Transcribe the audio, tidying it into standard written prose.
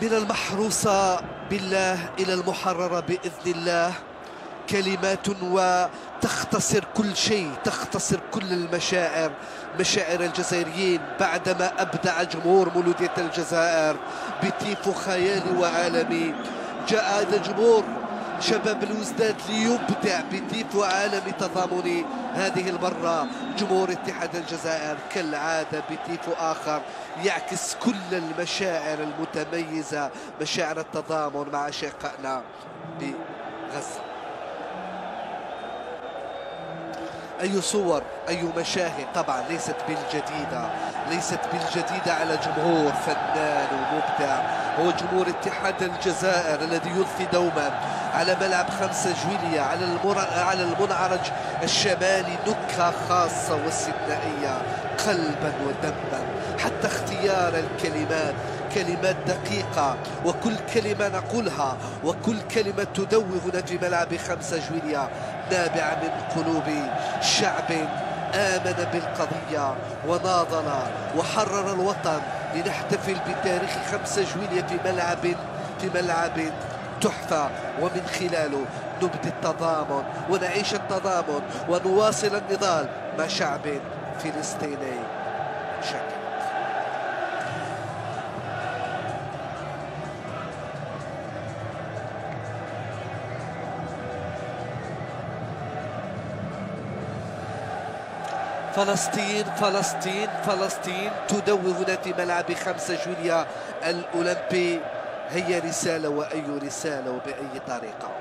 من المحروسة بالله إلى المحررة بإذن الله. كلمات وتختصر كل شيء، تختصر كل المشاعر، مشاعر الجزائريين بعدما أبدع جمهور مولودية الجزائر بتيفو خيالي وعالمي. جاء هذا الجمهور شباب الوزداد ليبدع بتيفو عالمي تضامني. هذه المرة جمهور اتحاد الجزائر كالعادة بتيفو آخر يعكس كل المشاعر المتميزة، مشاعر التضامن مع أشقائنا بغزة. أي صور، أي مشاهد، طبعا ليست بالجديدة على جمهور فنان ومبدع. هو جمهور اتحاد الجزائر الذي يضفي دوما على ملعب 5 جويلية على المنعرج الشمالي نكهة خاصة واستثنائية قلبا ودما. حتى اختيار الكلمات، كلمات دقيقة، وكل كلمة نقولها وكل كلمة تدوّرنا في ملعب 5 جويلية نابعة من قلوب شعب آمن بالقضية وناضل وحرر الوطن. لنحتفل بتاريخ 5 جويلية في ملعب تحفة، ومن خلاله نبدي التضامن ونعيش التضامن ونواصل النضال مع شعب فلسطيني شقيق. فلسطين فلسطين فلسطين تدوّر هنا في ملعب 5 جويلية الأولمبي. هي رسالة، وأي رسالة وبأي طريقة.